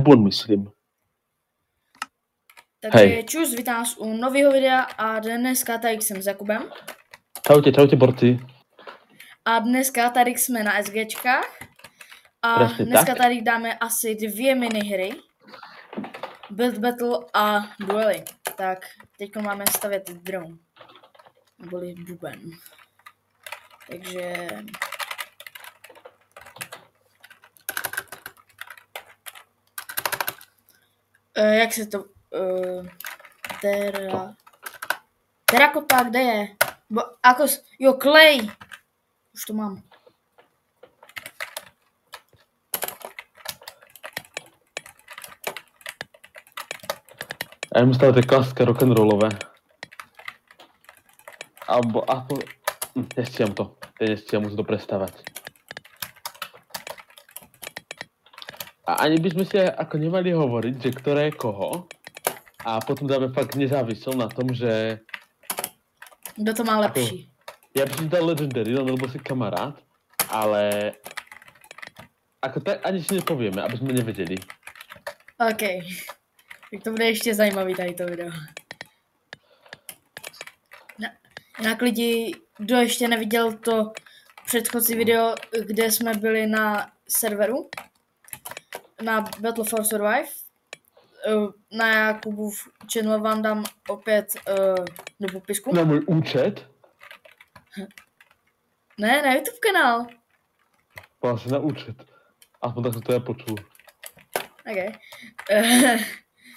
Bubon, myslím. Takže čus, vítám vás u nového videa a dneska tady jsem s Jakubem. Čaute borci. A dneska tady jsme na SGčkách. A Presne dneska tak. tady dáme asi 2 minihry. Build Battle a Duely. Tak, teď máme stavět dron. Neboli buben. Takže... jak se to... Terakota, kde je? Jo, klej! Už to mám. A jemu stále tie klasické rock'n'rollové. Alebo... Nestíham to. Musím to prestávať. A ani by sme si ako nemali hovoriť, že ktoré je koho. A potom dáme fakt nezávisel na tom, že... Kdo to má lepší? Ja by som dal Legendary, lebo si kamarád. Ale... Ako tak ani si nepovieme, aby sme nevedeli. OK. Tak to bude ještě zajímavý tady to video. Jinak lidi, kdo ještě neviděl to předchozí video, kde jsme byli na serveru, na Battle for Survive, na Jakubův channel vám dám opět do popisku. Na můj účet? Ne, na YouTube kanál. Vlastně na účet. Aspoň tak som to ja počul. OK.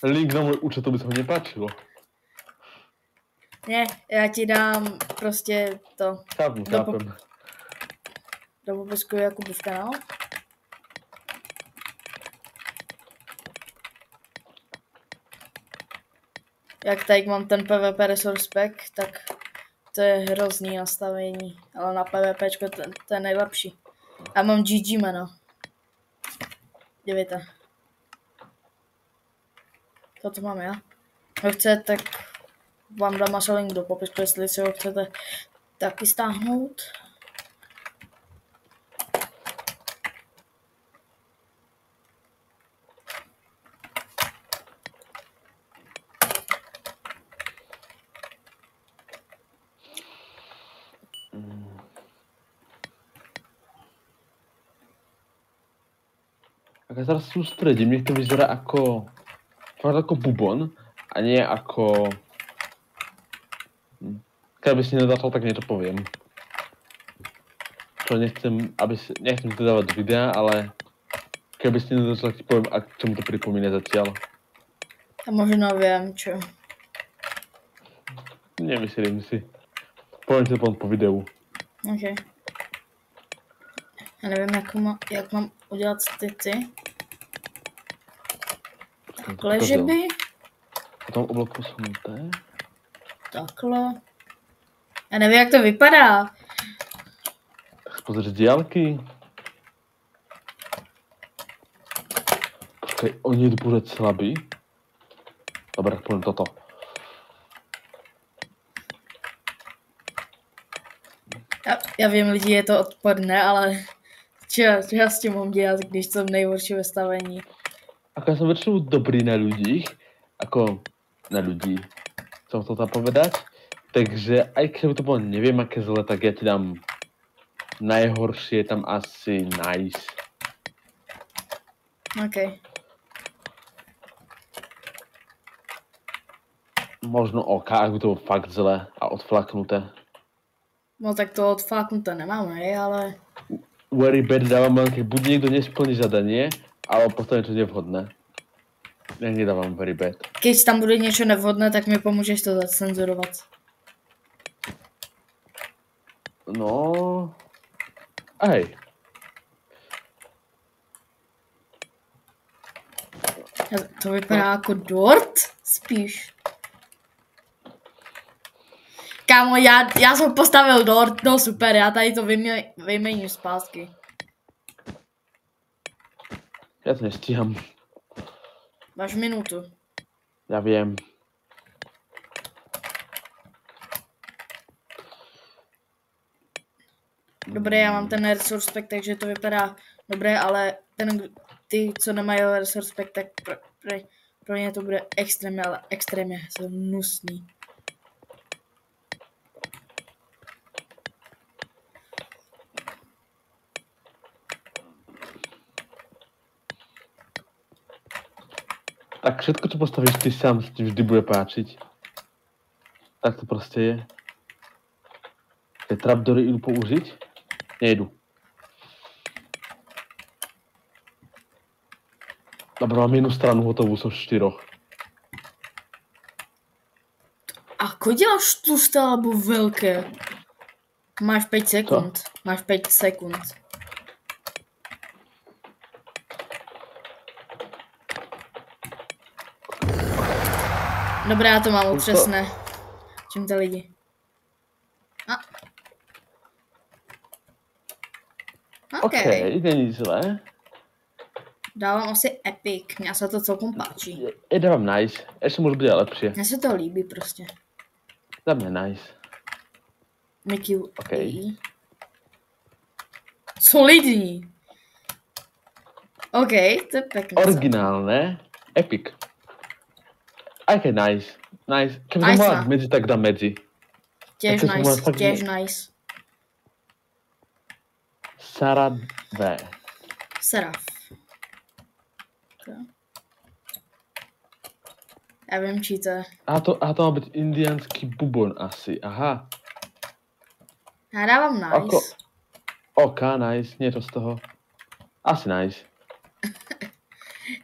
Link na můj účet, to by se mi nepáčilo. Ne, já ti dám prostě to. Chápem. Do popisku Jakubův kanál. Jak tady mám ten PvP resource pack, tak to je hrozný nastavení, ale na PvPčko to je nejlepší. Já mám GG jméno. Dívejte. To mám já. Kdo chce, tak vám dám asi link do popisku, jestli si ho chcete taky stáhnout. Tak ja teraz sústredím, nech to vyzerá ako... Fakt ako bubon, a nie ako... Keby si nezačal, tak niečo poviem. Čo nechcem to dávať do videa, ale... Keby si nezačal, tak ti poviem, a čo mi to pripomína zatiaľ. A možno viem, čo. Nemyslím si. Poviem ti to po videu. OK. Já nevím, jak mám udělat ty. Takhle, že by. Potom oblok posunuté. Takhle. Já nevím, jak to vypadá. Tak pozri z diaľky. Počkej, oni idú pořád slabí. Dobre, poviem toto. Já vím, lidi, je to odporné, ale čo já s tím mám dělat, když jsem nejhorší ve stavení? Ako ja som väčšinou dobrý na ľudí, ako na ľudí, som chcel tam povedať. Takže aj keby to bolo neviem aké zle, tak ja ti dám najhoršie, tam asi nice. OK. Možno OK, ak by to bolo fakt zle a odflaknuté. No tak to odfláknuté nemám, hej, ale... Very bad dávam len, keď buď niekto nesplní zadanie, alebo postaví niečo nevhodné. Ja nedávam very bad. Když tam bude něco nevhodné, tak mi pomůžeš to zacenzurovat. No... Hej. To vypadá jako dort, spíš. Kámo, já jsem postavil dort, no super, já tady to vyměním zpátky. Ja to nestíham. Máš minutu. Ja viem. Dobré, já mám ten resource pack, takže to vypadá dobré, ale ten, ty, co nemají resource pack, tak pro ně to bude extrémně, ale extrémně hnusný. Tak všetko, čo postavíš ty sám, sa ti vždy bude páčiť. Tak to proste je. Tie trapdory idú použiť? Nejdu. Dobre, mám jednu stranu hotovú zo 4. Ako děláš tlusté alebo velké? Máš 5 sekund. Co? Máš 5 sekund. Dobré, já to mám otřesné. Čím to lidi? OK, není zlé. Dávám asi epic, mně se to celkom páčí. Ja dávam nice. Ešte môže byť aj lepšie. Mně se to líbí prostě. Za mňa nice. Mickey. OK. Solidní. OK, to je pěkné. Originálne. Epic. Aj keď nice. Nice. Keby som Nice, mala no. medzi, tak dám medzi. Těž to jsem nice, mal fakt těž nice. Sara V. Seraf. Já vím, čí to je. A to má byť indiánsky bubon asi. Aha. Já dávám nice. Ako... OK, nice. Nie je to z toho. Asi nice.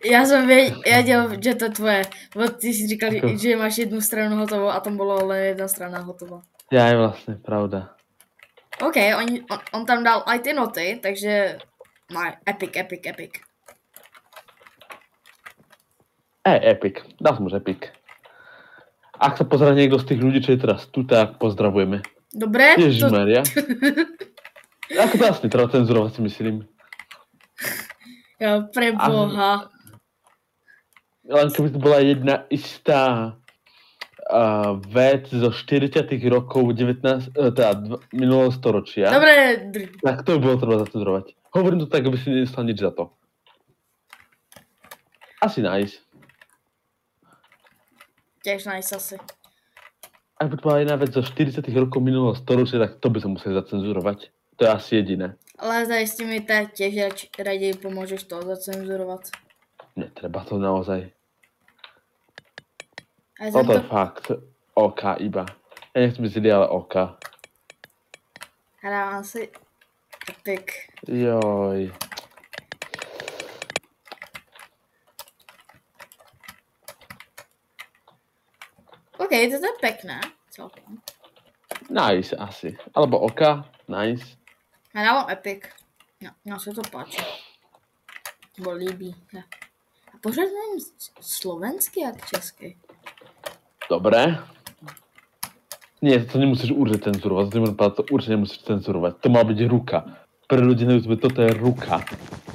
Já jsem věděl, že to je tvoje. Bo ty jsi říkal, Ako? že máš jednu stranu hotovou a tam bylo ale jedna strana hotová. Ja je vlastne, pravda. OK, on tam dal aj ty noty, takže epic. Epic. Dal som už epic. Ak sa pozerá niekto z tých ľudí, čo je teraz tu, tak pozdravujeme. Dobré? Ježišmaria. Ako to asi treba cenzurovať, si myslím. Jo, preboha. Len keby to bola jedna istá vec zo 40 rokov minulého storočia, Dobré, tak to by bolo treba zacenzurovať. Hovorím to tak, aby si nedostal nič za to. Asi nice. těž nice asi. Ak by to bola jedna vec zo 40 rokov minulého storočia, tak to by som musel zacenzurovať. To je asi jediné. Ale zajistí mi teď, že raději pomůžeš to zacenzurovat. Netreba to naozaj. A jsem Toto je to... fakt OK iba. Ja nechcem byť zlý, ale OK. Já dávám si epic. Joj. OK, to je pěkné. Celkem. Nice asi. Alebo OK. Nice. Já dávám epic. No se to páči. Bo líbí. A pořád nevím slovenský jak český. Dobre. Nie, to nemusíš určite cenzurovať. To určite nemusíš cenzurovať. To má byť ruka. Pre ľudí na YouTube toto je ruka.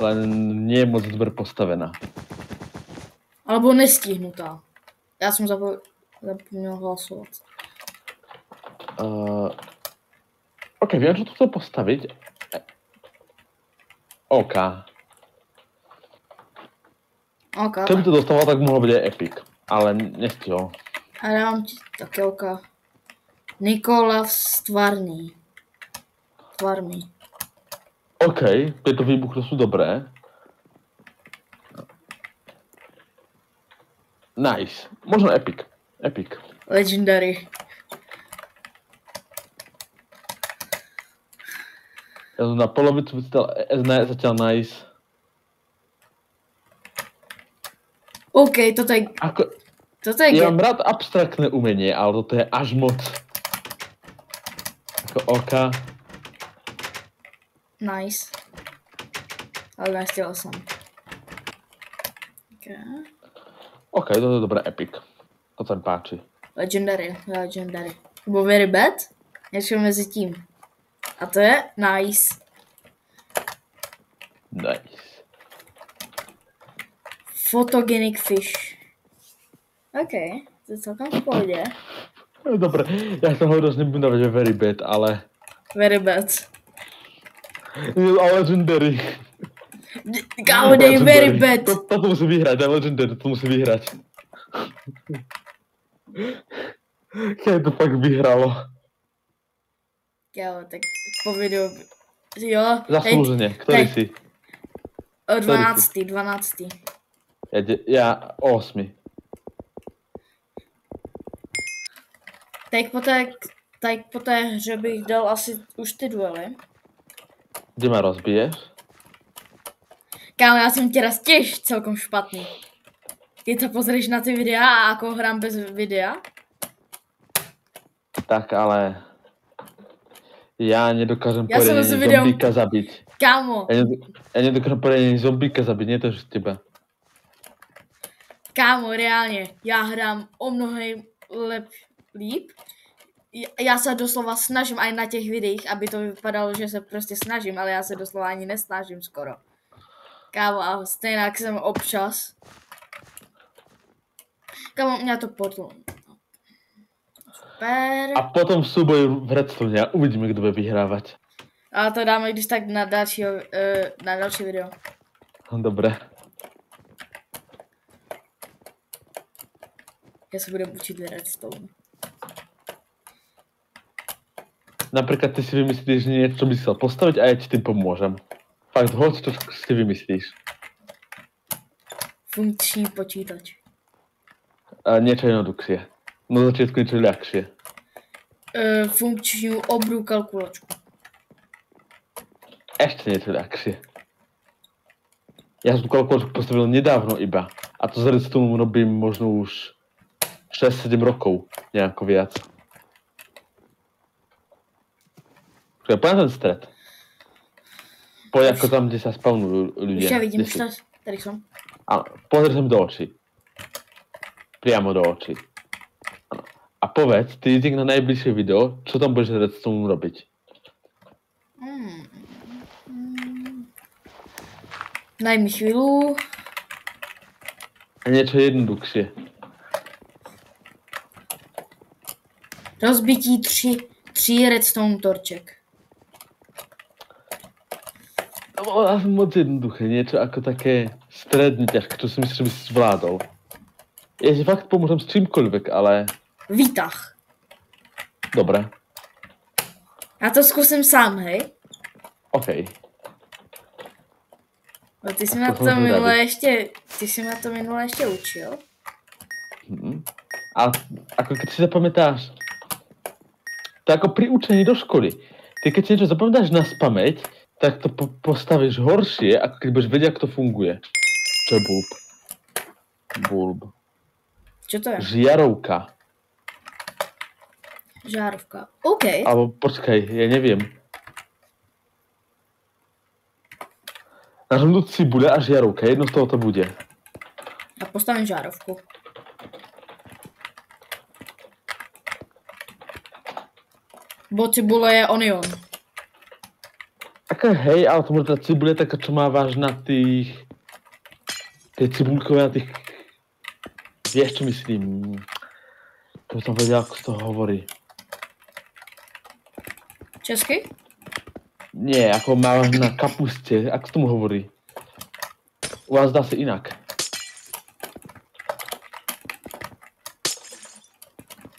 Len nie je moc dobre postavená. Alebo nestihnutá. Já jsem zapomněl hlasovat. OK, viem, čo tu chcem postaviť. OK. OK. Keby to dostával, tak mohlo byť aj epic. Ale nestihol. A dávám ti také OK. Nikola Stvarný. OK, tieto výbuchy sú dobré. Nice. Možno epic. Epic. Legendary. Ja som na polovicu zatiaľ nice. OK, toto je Ja mám rád abstraktné umenie, ale toto je až moc. Ako OK. Nice. Ale nestihl jsem. Okay. OK, toto je dobré epic. To sa mi páči. Legendary. Nebo very bad? Něco mezi tím. A to je nice. Nice. Photogenic fish. OK, to je celkem v pohodě. Dobre, ja som hovoril, že nebudem dávať very bad, ale... Very bad. Ale legendary. Kámo, dej very bad. To musí vyhrať, je Legendary, to musí vyhrať. Keď to fakt vyhralo. Kámo, tak po videu, jo. Zaslúžene, ktorý si? 12. Ja 8. Tak po té hře bych dal asi už ty duely. Kde ma rozbiješ? Kámo, já jsem tě raz těž celkom špatný. Ty to pozrieš na ty videa a ako hrám bez videa? Tak ale... Ja nedokážem Ja som poriadne videom- zombíka zabiť. Kámo, Ja nedokážem poriadne zombíka zabiť, nie to už teba. kámo, reálně, já hrám o mnoho líp. Já se doslova snažím aj na těch videích, aby to vypadalo, že se prostě snažím, ale já se doslova ani nesnažím skoro. Kámo, a stejně jsem občas. Kámo, mě to potlo. Super. A potom v súboji v Redstone a uvidíme, kto bude vyhrávať. A to dáme když tak na další video. Dobre. Ja sa budem učiť Redstone. Napríklad ty si vymyslíš niečo, čo by si chcel postaviť a ja ti tým pomôžem. Fakt, hoď čo si vymyslíš. Funkční počítač. A niečo jednoduchšie. Na začiatku niečo ľahšie. Funkčnú obrú kalkulačku. Ešte niečo ľahšie. Ja som tú kalkulačku postavil nedávno iba. A to z Redstone robím možno už 6-7 rokov. Nejako viac. Ja poďme ten stred. Poď ako tam, kde sa spawnujú ľudia. Už ja vidím, Kde si? už tady som. Áno, pozri sa mi do očí. Priamo do očí. Áno. A povedz, ty ideš na najbližšie video, čo tam budeš Redstone robiť. Daj mi chvíľu. A niečo jednoduchšie. Rozbití 3 redstone torček. To bolo asi moc jednoduché, niečo ako také stredne ťažké, čo si myslíš, že by si zvládol. Ja ti fakt pomôžem s čímkoľvek, ale... Výtah. Dobre, Já to zkusím sám, hej? okej. No, ty si A ma to to som minule ještě učil. A ako keď si zapamätáš, to je ako pri učení do školy. Ty keď si niečo zapamätáš na spamäť, tak to postavíš horšie, ako keď budeš vedieť, ako to funguje. Čo je bulb? Bulb. Čo to je? Žiarovka. Žárovka. OK. Alebo počkaj, ja neviem. Nažmnúť si bude a žiarovka, jedno z toho to bude. Já postavím žárovku. Bo cibule je onion. Taká hej, ale to môže tá cibule taká, čo mávaš na tých... Tie cibulkové na tých... Vieš, čo myslím? To som vedel, ako sa to hovorí. Česky? Nie, ako mávaš na kapuste, ako tomu hovorí? U vás dá sa inak.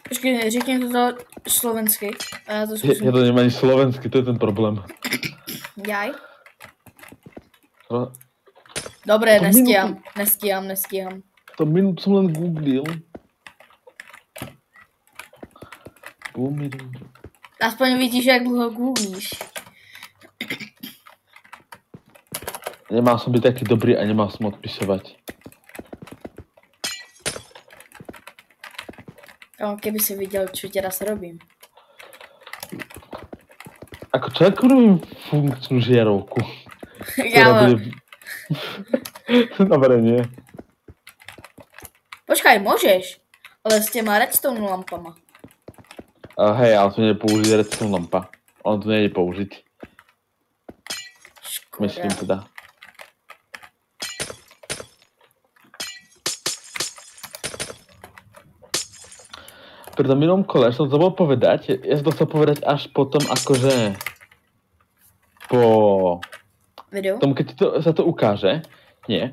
Počkej, řekni to slovensky. A já to Ja zkusím. to nemám ani slovensky, to je ten problém. Jaj. No, Dobré, To nestíhám. to minút som len googlil. Aspoň vidíš, jak dlouho googlíš. Nemal som byť taký dobrý a nemal som odpisovať. Keby si viděl, čo teraz robím. Ako čo, ako robím funkčnú žiarovku? Kámo, Dobre, nie. počkaj, môžeš. Ale s těma redstone lampama. Hej, ale to nie je použiť redstone lampa. On to nie je použiť. Škoda. Myslím teda. Pri tom minulom kole, som to bol povedať, ja som to chcel povedať až potom, akože po Video? Tomu, keď sa to ukáže, nie.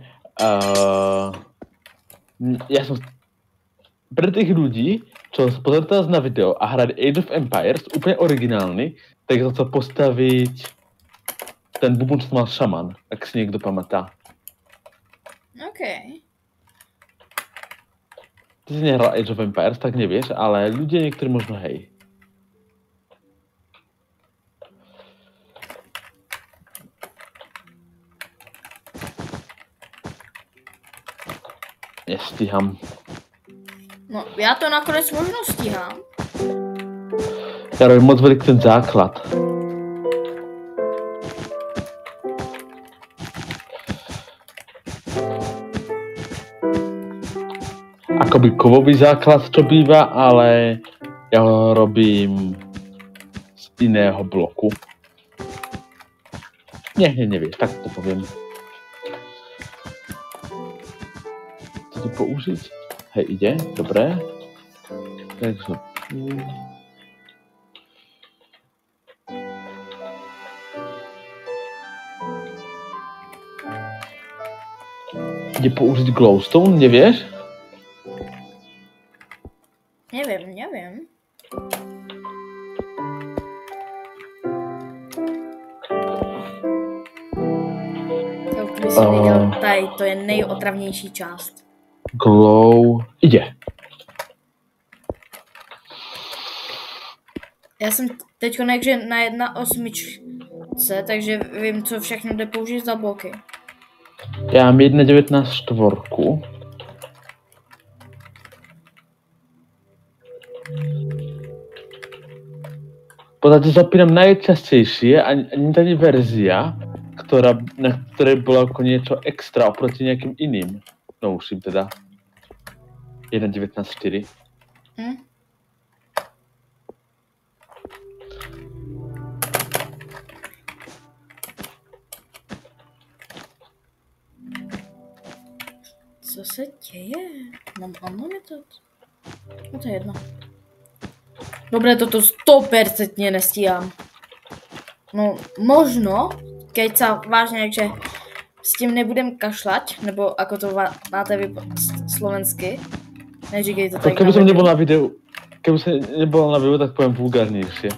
Ja som pre tých ľudí, čo pozerali teraz na video a hrali Age of Empires, úplne originálny, tak som chcel postaviť ten bubon, čo mal šaman, ak si niekto pamätá. OK. Ty si nehral Age of Empires, tak nevieš, ale ľudia niektorí možno hej. Nestíham. No, já to nakonec možno stíhám. Ja robím moc veľký ten základ. Akoby kovový základ, čo býva, ale ja ho robím z iného bloku. Nevieš, tak to poviem. Chcete použiť? Hej, ide, dobre. Takže... Ide použiť glowstone, nevieš? Nevím. Kdyby jsi viděl, tady to je nejotravnější část. Glow... Ide. Já jsem teď takže na 1.8, takže vím, co všechno jde použít za bloky. Ja mám 1.19 štvorku. V podstate zapínam najčastejšie a ani verzia, na ktorej bola ako niečo extra oproti nejakým iným. Novším teda. 1.19.4. Co se děje? Mám unlimited? No to je jedno. Dobre, toto 100% nestíhám. No, možno, keď sa vážne, že s tím nebudem kašlať, nebo ako to máte vy slovensky. Neříkej to tak. Keby som nebol na videu, tak poviem vulgárnejšie.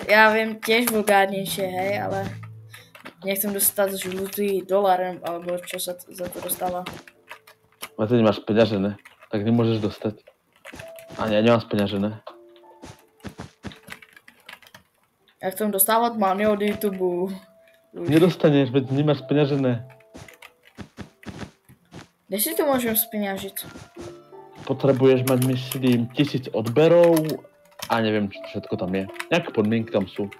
Já vím těž vulgárnější, hej, ale nechcem dostat žlutý dolar, alebo čo sa za to dostáva. A ty nemáš peňažené, tak nemôžeš dostať. Ani ja nemám speňažené. Ja chcem dostávať money od YouTube. Nedostaneš, veď nemáš peňažené. Kde si to môžem speňažiť? Potrebuješ mať, myslím, 1000 odberov a neviem, čo všetko tam je. Nejaké podmienky tam sú.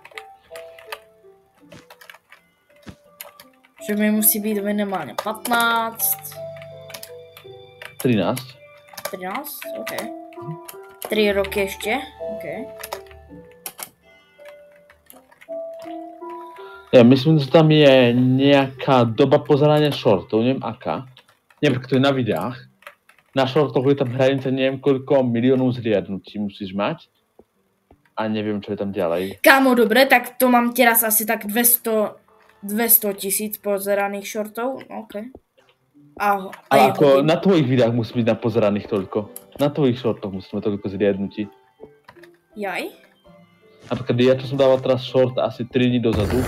Že mi musí být minimálně 15. 13. 13? OK. 3 roky ještě? OK. Ja myslím, že tam je nejaká doba pozerania shortov, neviem aká. Neviem, to je na videách. Na shortoch je tam hranica neviem koľko miliónov zriadnutí musíš mať. A neviem, čo je tam ďalej. Kámo, dobre, tak to mám teraz asi tak 200 000 pozeraných shortov, OK. A ako na tvojich videách musí byť napozeraných toľko. Na tvojich shortoch musíme toľko zriadnutí. Jaj? Napríklad ja, čo som dával teraz short asi 3 dní dozadu,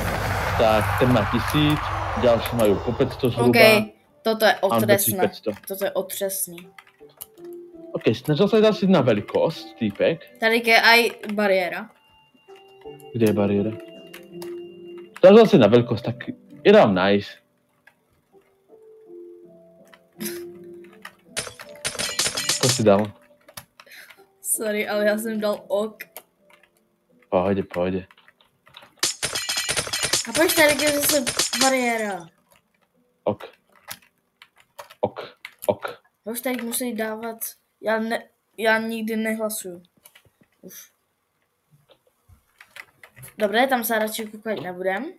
tak ten má 1000, ďalší majú po 500 zhruba. OK, toto je otresné. Toto je otřesný. OK, snažil sa dať na veľkosť, týpek. Tady je aj bariéra. Kde je bariéra? Snažil si na veľkosť, tak je tam nice. To si dal. Sorry, ale ja som dal ok. Pohode. A proč tady je zase bariéra? Ok. Proč tady musí dávat? Já nikdy nehlasuju. Už. Dobre, tam sa radšej kúkať nebudem.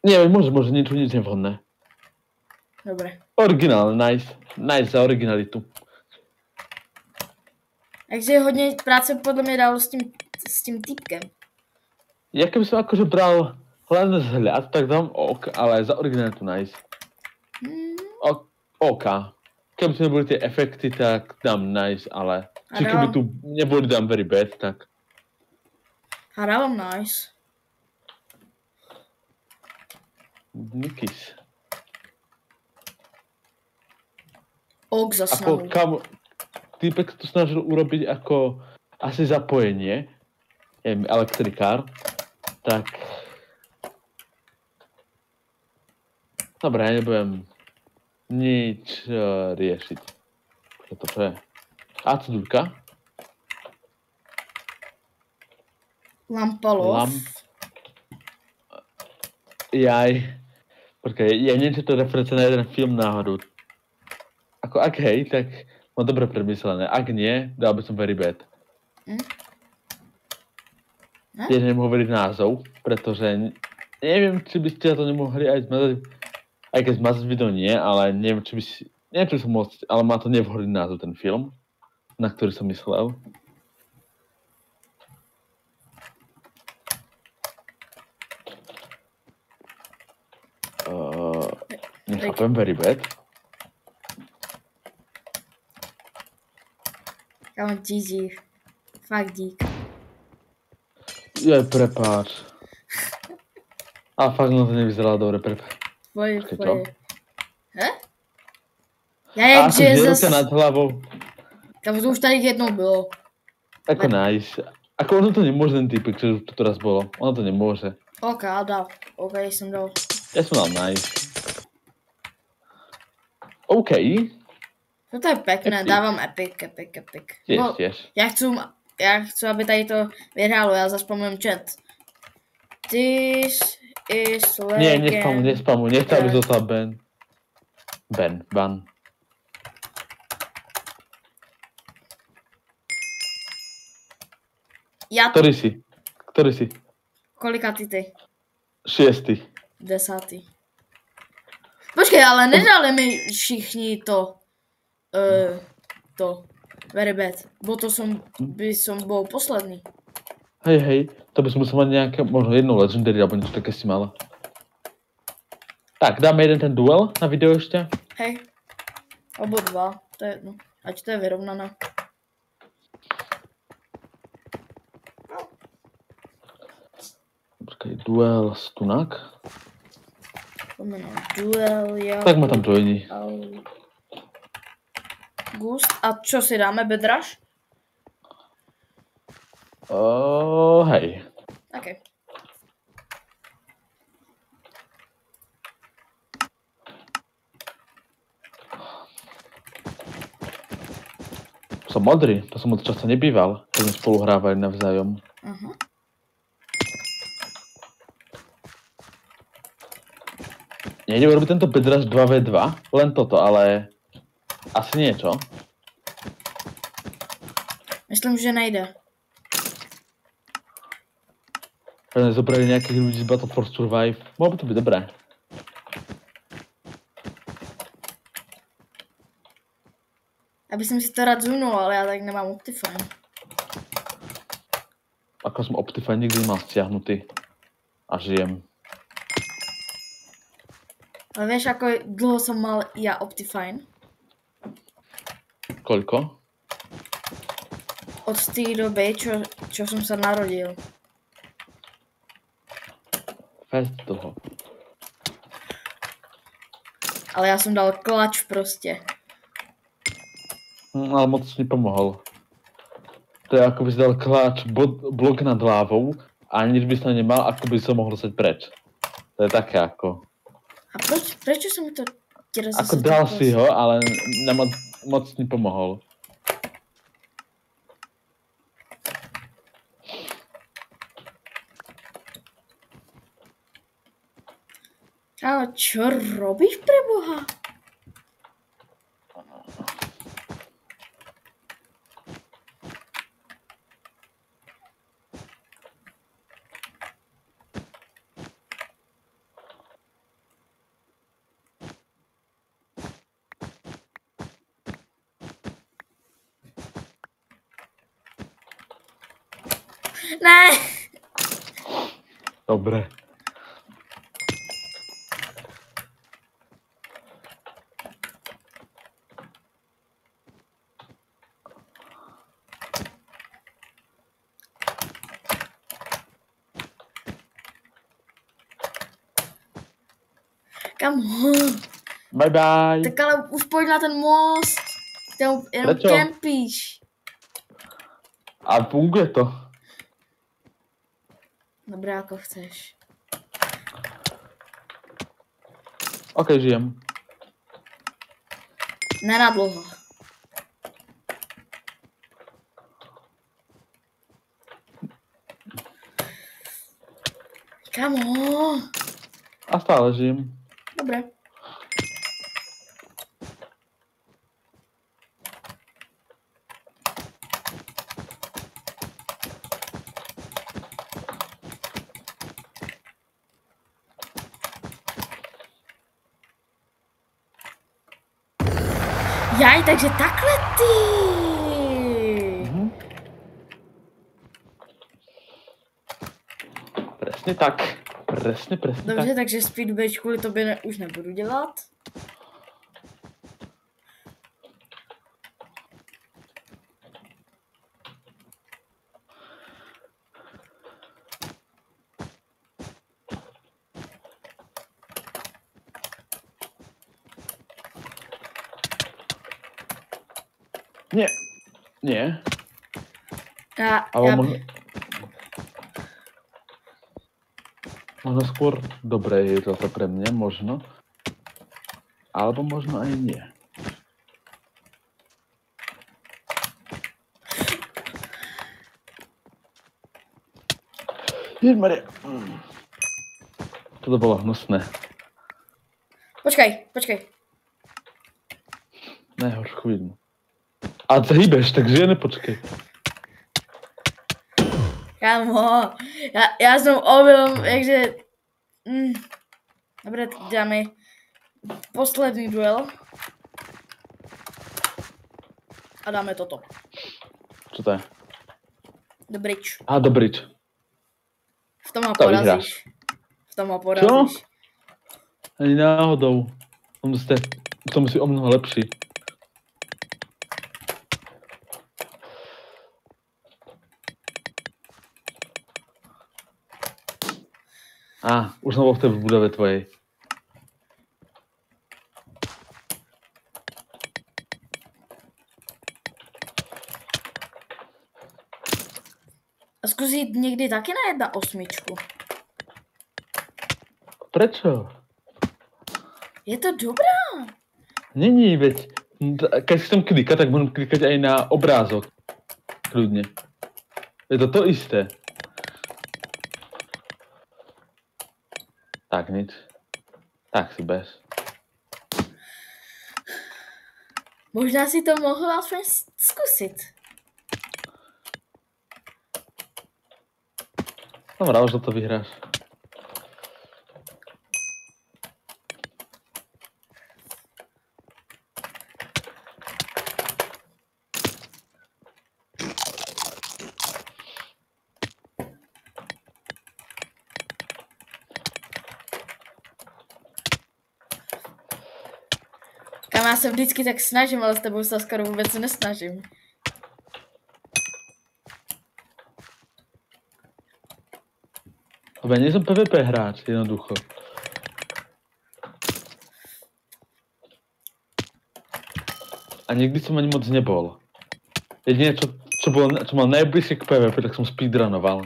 Nie, môže nič nevhodné. Dobre. Originál, nice za originalitu. Takže hodně práce podle mě dalo s tím týpkem. Ja keby som akože bral len vzhľad, tak dám ok, ale za originál tu nice. OK. Keby tu neboli tie efekty, tak dám nice, ale... Či keby tu neboli dám very bad, tak... A dávam nice. Nikis. Ok za snahu. Týpek to snažil urobiť ako asi zapojenie, elektrikár, tak... Dobre, ja nebudem nič riešiť. Čo je? A2. Lampa love. Jaj. Počkaj, ja neviem, či to je referencia na jeden film náhodou. Ako ak hej, tak mám dobre premyslené. Ak nie, dal by som very bad. Tiež neviem hovoriť názov, pretože neviem, či by ste to nemohli aj zmazať. Aj keď zmazať video nie, ale neviem, či by si... Neviem, či som môcť, ale má to nevhodný názov ten film, na ktorý som myslel. Nechápem, very bad. Kámo, GG. Fakt dík. Jaj, prepáč. A fakt, no to nevyzeralo dobre, prepáč. Tvoje. He? A ako žilka nad hlavou. Kámo, to už tady jednou bylo. Ako nice. Ako ono to nemôže ten typek, čo to teraz bolo. Ono to nemôže. OK, dal. OK, som dal. Ja som dal nice. OK. Toto je pekné, Epic. dávam epic. Tiež. Já chci, aby tady to vyhrálo, já zaspamujem chat. This is legend. Nie, nespamuj, nech to, aby zostal ban. Ktorý si? Kolikátý ty? 6. 10. Počkej, ale nedali mi všichni to very bad, bo to som bol posledný. Hej, to by som musel mať nejaké, možno jednu legendary, alebo niečo také si mala. Tak, dáme jeden ten duel na video ešte. Hej, alebo 2, to je jedno, ať to je vyrovnané. Počkaj, duel Stunak. Duel, ja... Tak ma tam dojni. Gust. A čo si dáme, bedraž? Hej. OK. Som modrý, to som moc často nebýval, keď sme spolu hrávali navzájom. Nejde urobiť tento bedraž 2v2, len toto, ale asi niečo. Myslím, že nejde. Prečo zobrali nejakých ľudí z Battle for Survive, mohlo by to byť dobré. Aby som si to rád zunul, ale ja tak nemám Optifine. Ako som Optifine nikdy nemal stiahnutý. A žijem. Ale vieš, ako dlho som mal ja Optifine? Koľko? Od tej doby, čo som sa narodil. Fest toho. Ale ja som dal klač proste. Ale moc nepomohol. To je ako by si dal kláč blok nad hlavou a nič by sa nemal, ako by som mohol dostať preč. To je také ako... A prečo som to teraz ako dal si ho, ale moc nepomohol. Ale čo robíš pre Boha? Ne! Dobre. Kam ho? Bye bye. Tak ale už pojď na ten most. Tam jenom Prečo? kempíš. A funguje to. Dobré, jako chceš. OK, žijem. Ne na dlouho. Kamo. A stále žijem. Dobré. Jaj, takže takhle ty. Presne tak. Presne Dobře, tak. takže speedbridge kvůli tobě už nebudu dělat. Nie. Nie. Já Možno skôr dobré je toto pre mňa, možno. Alebo možno aj nie. Ježmarie. Toto bolo hnusné. Počkej. Najhoršiu chvíľu. A ty hýbeš, takže nepočkej. Kámo, já jsem objel, takže... Dobré, teď dáme poslední duel. A dáme toto. Čo to je? The bridge. A do bridge. V tom ho To vyhráš. porazíš. V tom ho porazíš. Ani náhodou. V tom si o mnoho lepší. Už som bol v tej budove tvojej. A zkus jít někdy taky na 1.8. Prečo? Je to dobrá. Není, veď. Keď chcem klikať, tak budem klikať aj na obrázok. Kľudne. Je to isté. Tak nič. Tak si bež. Možná si to mohl aspoň zkusit. Som rád, že to vyhráš. Kam já se vždycky tak snažím, ale s tebou se skoro vůbec nesnažím. Lebo ja nie som PvP hráč, jednoducho. A nikdy som ani moc nebol. Jedine, čo mal najbližšie k PvP, tak som speedrunoval.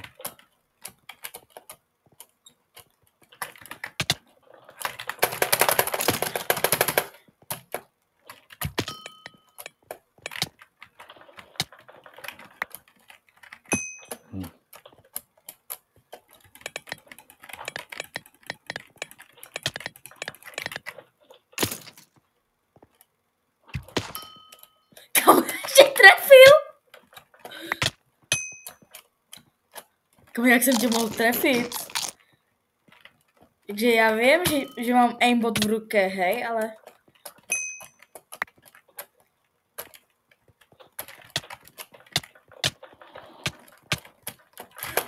Kam tě trefil? Kam, jak jsem tě mohl trefit? Takže já vím, že mám aimbot v ruce, hej, ale...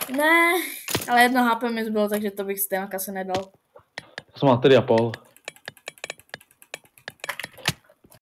Ne, Ale 1 HP mi zbylo, takže to bych stejně asi nedal. Jsem má 3,5.